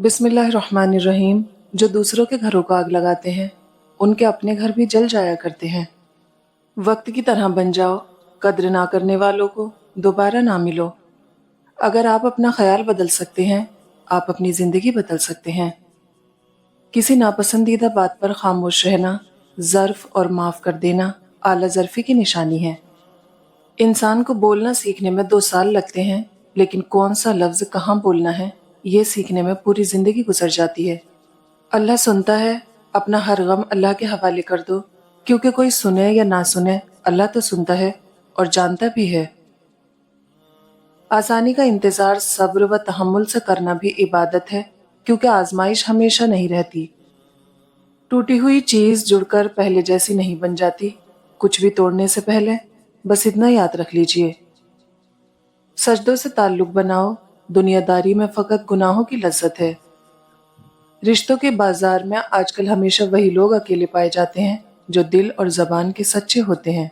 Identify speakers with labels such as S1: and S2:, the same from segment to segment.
S1: बिस्मिल्लाहिर्रहमानिर्रहीम। जो दूसरों के घरों को आग लगाते हैं उनके अपने घर भी जल जाया करते हैं। वक्त की तरह बन जाओ, कद्र ना करने वालों को दोबारा ना मिलो। अगर आप अपना ख्याल बदल सकते हैं, आप अपनी जिंदगी बदल सकते हैं। किसी नापसंदीदा बात पर खामोश रहना, ज़र्फ और माफ़ कर देना आला ज़र्फ़ी की निशानी है। इंसान को बोलना सीखने में 2 साल लगते हैं, लेकिन कौन सा लफ्ज़ कहाँ बोलना है ये सीखने में पूरी ज़िंदगी गुजर जाती है। अल्लाह सुनता है, अपना हर गम अल्लाह के हवाले कर दो, क्योंकि कोई सुने या ना सुने अल्लाह तो सुनता है और जानता भी है। आसानी का इंतज़ार सब्र व तहम्मुल से करना भी इबादत है, क्योंकि आजमाइश हमेशा नहीं रहती। टूटी हुई चीज़ जुड़कर पहले जैसी नहीं बन जाती। कुछ भी तोड़ने से पहले बस इतना याद रख लीजिए, सजदों से ताल्लुक बनाओ, दुनियादारी में फ़कत गुनाहों की लज्जत है। रिश्तों के बाजार में आजकल हमेशा वही लोग अकेले पाए जाते हैं जो दिल और ज़बान के सच्चे होते हैं।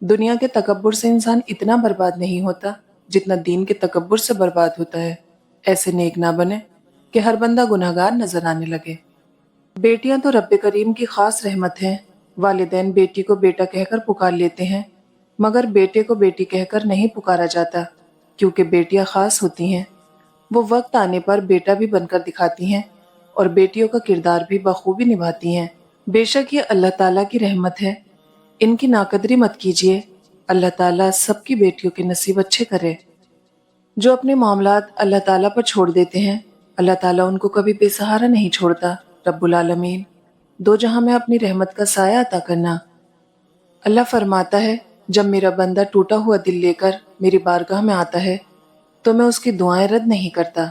S1: दुनिया के तकब्बुर से इंसान इतना बर्बाद नहीं होता जितना दीन के तकब्बुर से बर्बाद होता है। ऐसे नेक ना बने कि हर बंदा गुनहगार नजर आने लगे। बेटियां तो रब्बे करीम की खास रहमत हैं। वालिदैन बेटी को बेटा कहकर पुकार लेते हैं, मगर बेटे को बेटी कहकर नहीं पुकारा जाता, क्योंकि बेटियां खास होती हैं। वो वक्त आने पर बेटा भी बनकर दिखाती हैं और बेटियों का किरदार भी बखूबी निभाती हैं। बेशक ये अल्लाह ताला की रहमत है, इनकी नाकदरी मत कीजिए। अल्लाह ताला सबकी बेटियों के नसीब अच्छे करे। जो अपने मामलात अल्लाह ताला पर छोड़ देते हैं, अल्लाह ताला उनको कभी बेसहारा नहीं छोड़ता। रब्बुल आलमीन, दो जहां में अपनी रहमत का साया अता करना। अल्लाह फरमाता है, जब मेरा बंदा टूटा हुआ दिल लेकर मेरी बारगाह में आता है तो मैं उसकी दुआएं रद्द नहीं करता।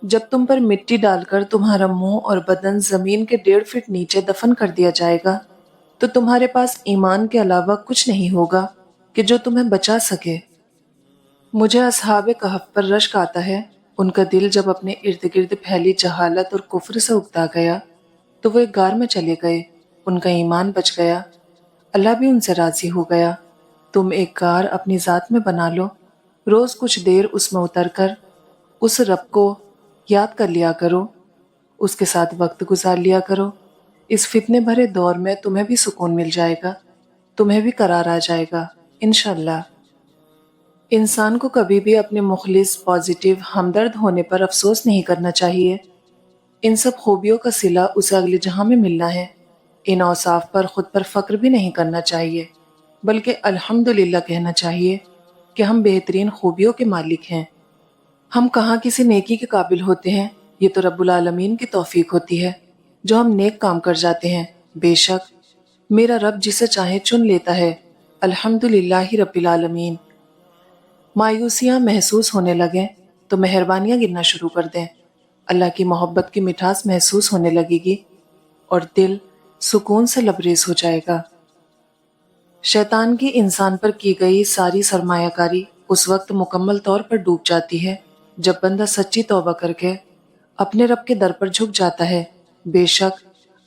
S1: जब तुम पर मिट्टी डालकर तुम्हारा मुंह और बदन जमीन के 1.5 फीट नीचे दफन कर दिया जाएगा तो तुम्हारे पास ईमान के अलावा कुछ नहीं होगा कि जो तुम्हें बचा सके। मुझे असहाबे कहफ पर रश्क आता है। उनका दिल जब अपने इर्द गिर्द फैली जहालत और कुफ्र से उकता गया तो वो एक गार में चले गए। उनका ईमान बच गया, अल्लाह भी उनसे राजी हो गया। तुम एक गार अपनी ज़ात में बना लो, रोज़ कुछ देर उसमें उतर कर उस रब को याद कर लिया करो, उसके साथ वक्त गुजार लिया करो। इस फितने भरे दौर में तुम्हें भी सुकून मिल जाएगा, तुम्हें भी करार आ जाएगा इंशाअल्लाह। इंसान को कभी भी अपने मुखलिस, पॉजिटिव, हमदर्द होने पर अफसोस नहीं करना चाहिए। इन सब खूबियों का सिला उसे अगले जहां में मिलना है। इन औसाफ पर खुद पर फक्र भी नहीं करना चाहिए, बल्कि अल्हम्दुलिल्लाह कहना चाहिए कि हम बेहतरीन खूबियों के मालिक हैं। हम कहाँ किसी नेकी के काबिल होते हैं, ये तो रब्बुल आलमीन की तौफीक होती है जो हम नेक काम कर जाते हैं। बेशक मेरा रब जिसे चाहे चुन लेता है। अल्हम्दुलिल्लाहि रब्बिल आलमीन। मायूसियाँ महसूस होने लगें तो मेहरबानियाँ गिनना शुरू कर दें। अल्लाह की मोहब्बत की मिठास महसूस होने लगेगी और दिल सुकून से लबरेज हो जाएगा। शैतान की इंसान पर की गई सारी सरमायाकारी उस वक्त मुकम्मल तौर पर डूब जाती है जब बंदा सच्ची तौबा करके अपने रब के दर पर झुक जाता है। बेशक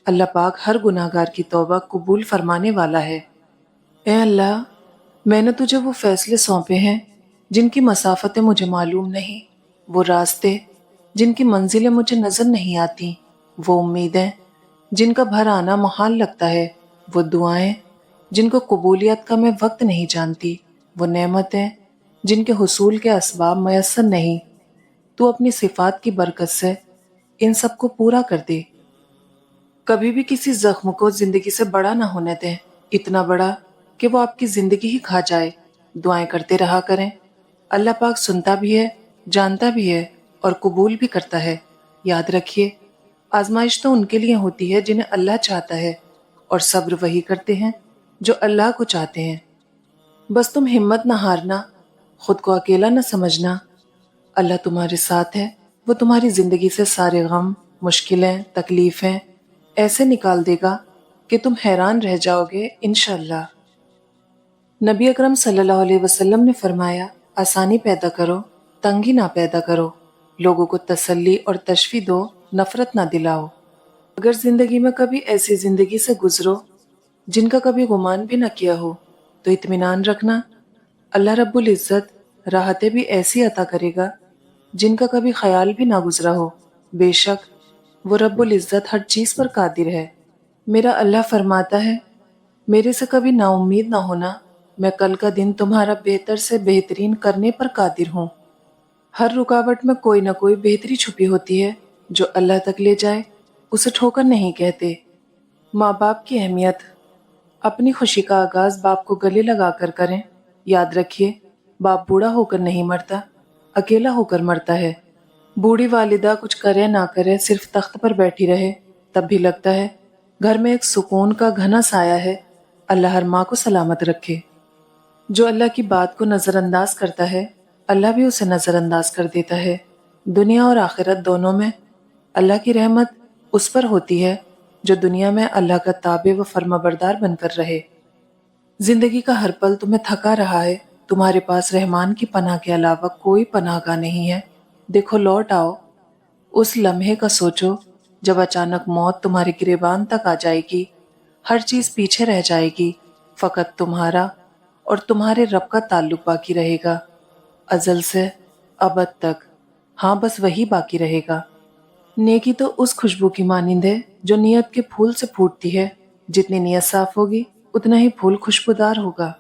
S1: अल्लाह पाक हर गुनाहगार की तौबा कबूल फरमाने वाला है। ए अल्लाह, मैंने तुझे वो फैसले सौंपे हैं जिनकी मसाफतें मुझे मालूम नहीं, वो रास्ते जिनकी मंजिलें मुझे नजर नहीं आती, वो उम्मीदें जिनका भर आना मुहाल लगता है, वो दुआएं जिनको कबूलियत का मैं वक्त नहीं जानती, वो नेमतें जिनके हुसूल के असबाब मयस्सर नहीं। तू अपनी सिफात की बरकत से इन सबको पूरा कर दे। कभी भी किसी जख्म को जिंदगी से बड़ा ना होने दें, इतना बड़ा कि वो आपकी जिंदगी ही खा जाए। दुआएं करते रहा करें, अल्लाह पाक सुनता भी है, जानता भी है और कबूल भी करता है। याद रखिए, आजमाइश तो उनके लिए होती है जिन्हें अल्लाह चाहता है, और सब्र वही करते हैं जो अल्लाह को चाहते हैं। बस तुम हिम्मत ना हारना, खुद को अकेला न समझना। अल्लाह तुम्हारे साथ है, वो तुम्हारी जिंदगी से सारे गम, मुश्किलें, तकलीफें ऐसे निकाल देगा कि तुम हैरान रह जाओगे इंशाअल्लाह। नबी अकरम सल्लल्लाहु अलैहि वसल्लम ने फरमाया, आसानी पैदा करो, तंगी ना पैदा करो। लोगों को तसल्ली और तशफी दो, नफरत ना दिलाओ। अगर जिंदगी में कभी ऐसी जिंदगी से गुजरो जिनका कभी गुमान भी न किया हो तो इत्मीनान रखना, अल्लाह रब्बुल इज़्ज़त राहतें भी ऐसी अता करेगा जिनका कभी ख्याल भी ना गुजरा हो। بے شک وہ رب العزت ہر چیز پر قادر ہے۔ میرا اللہ فرماتا ہے، میرے سے کبھی نا امید نہ ہونا، میں کل کا دن تمہارا بہتر سے بہترین کرنے پر قادر ہوں۔ ہر رکاوٹ میں کوئی نہ کوئی بہتری چھپی ہوتی ہے، جو اللہ تک لے جائے اسے ٹھوکر نہیں کہتے۔ ماں باپ کی اہمیت۔ اپنی خوشی کا آغاز باپ کو گلے لگا کر کریں۔ یاد رکھیے، باپ بوڑھا ہو کر نہیں مرتا، اکیلا ہو کر مرتا ہے۔ بوڑھی والدہ کچھ کرے نہ کرے صرف تخت پر بیٹھی رہے تب بھی لگتا ہے گھر میں ایک سکون کا گھنا سایہ ہے۔ اللہ ہر ماں کو سلامت رکھے۔ جو اللہ کی بات کو نظر انداز کرتا ہے، اللہ بھی اسے نظر انداز کر دیتا ہے۔ دنیا اور آخرت دونوں میں اللہ کی رحمت اس پر ہوتی ہے جو دنیا میں اللہ کا تابع و فرما بردار بن کر رہے۔ زندگی کا ہر پل تمہیں تھکا رہا ہے، تمہارے پاس رحمان کی پناہ کے علاوہ کوئی پناہ گاہ نہیں ہے۔ دیکھو لوٹ آؤ، اس لمحے کا سوچو جب اچانک موت تمہارے گریبان تک آ جائے گی، ہر چیز پیچھے رہ جائے گی، فقط تمہارا اور تمہارے رب کا تعلق باقی رہے گا، ازل سے ابد تک۔ ہاں بس وہی باقی رہے گا۔ نیکی تو اس خوشبو کی مانند ہے جو نیت کے پھول سے پھوٹتی ہے، جتنی نیت صاف ہوگی اتنا ہی پھول خوشبودار ہوگا۔